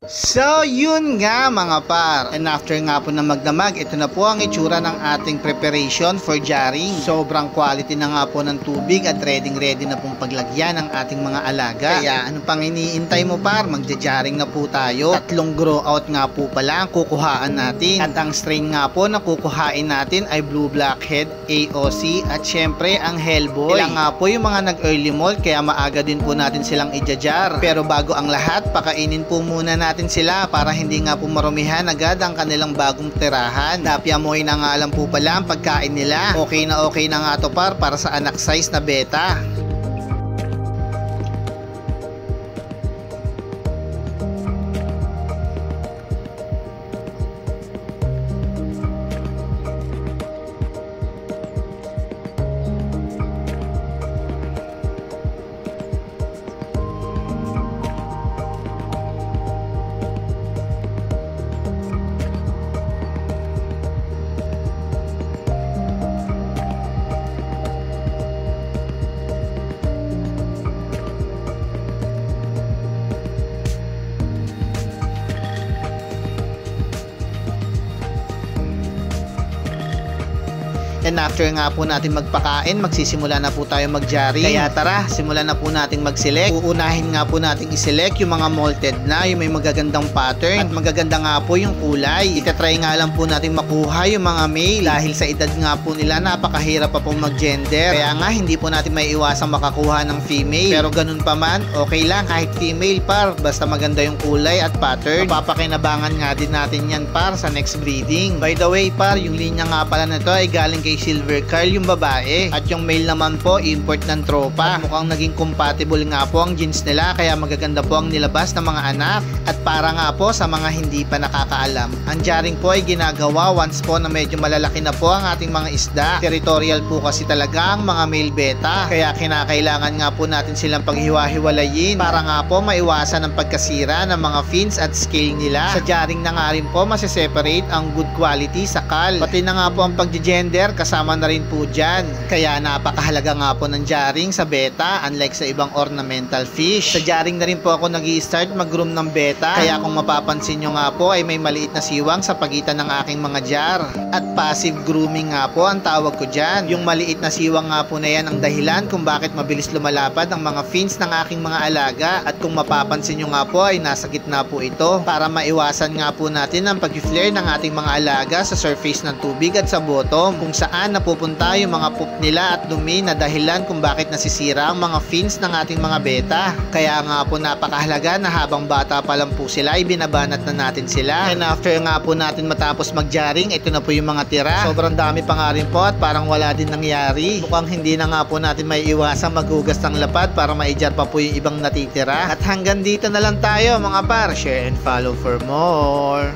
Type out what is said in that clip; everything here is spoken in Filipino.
So yun nga mga par, and after nga po na magdamag, ito na po ang itsura ng ating preparation for jarring. Sobrang quality na nga po ng tubig at ready na pong paglagyan ng ating mga alaga. Kaya ano pang iniintay mo par, magja-jarring na po tayo. 3 grow out nga po pala ang kukuhaan natin, at ang strain nga po na kukuhain natin ay Blue Blackhead, AOC at syempre ang Hellboy. Ilang nga po yung mga nag-early molt, kaya maaga din po natin silang i-jar. Pero bago ang lahat, pakainin po muna natin sila para hindi nga po marumihan agad ang kanilang bagong tirahan. Napiamoy na nga lang po pala ang pagkain nila. Okay na nga to par para sa anak size na beta. And after nga po natin magpakain, magsisimula na po tayo mag-jarring. Kaya tara, simulan na po natin mag-select. Uunahin nga po natin i-select yung mga molted na, yung may magagandang pattern at magaganda nga po yung kulay. Itatry nga lang po natin makuha yung mga male dahil sa edad nga po nila napakahirap pa pong mag-gender. Kaya nga hindi po natin may iwasang makakuha ng female. Pero ganun pa man, okay lang kahit female par, basta maganda yung kulay at pattern. Papakinabangan nga din natin yan par sa next breeding. By the way par, yung linya nga pala na to ay galing kay Silver Carl yung babae, at yung male naman po import ng tropa. At mukhang naging compatible nga po ang genes nila, kaya magaganda po ang nilabas ng mga anak. At para nga po sa mga hindi pa nakakaalam, ang jarring po ay ginagawa once po na medyo malalaki na po ang ating mga isda. Territorial po kasi talaga ang mga male beta, kaya kinakailangan nga po natin silang paghiwa-hiwalayin para nga po maiwasan ang pagkasira ng mga fins at scale nila. Sa jarring na nga rin po masiseparate ang good quality sa kal, pati na nga po ang pag-gender kasama na rin po dyan. Kaya napakahalaga nga po ng jarring sa beta, unlike sa ibang ornamental fish. Sa jarring na rin po ako nag-i-start mag-groom ng beta, kaya kung mapapansin nyo nga po ay may maliit na siwang sa pagitan ng aking mga jar. At passive grooming nga po ang tawag ko dyan. Yung maliit na siwang nga po na yan ang dahilan kung bakit mabilis lumalapad ang mga fins ng aking mga alaga. At kung mapapansin nyo nga po ay nasa gitna po ito para maiwasan nga po natin ang pag-flare ng ating mga alaga sa surface ng tubig at sa bottom, kung saan napupunta yung mga poop nila at dumi na dahilan kung bakit nasisira ang mga fins ng ating mga beta. Kaya nga po napakahalaga na habang bata pa lang po sila ay binabanat na natin sila. And after nga po natin matapos mag-jarring, ito na po yung mga tira. Sobrang dami pa nga rin po at parang wala din nangyari. Mukhang hindi na nga po natin may iwasang maghugas ng lapad para maijar pa po yung ibang natitira. At hanggang dito na lang tayo mga par. Share and follow for more.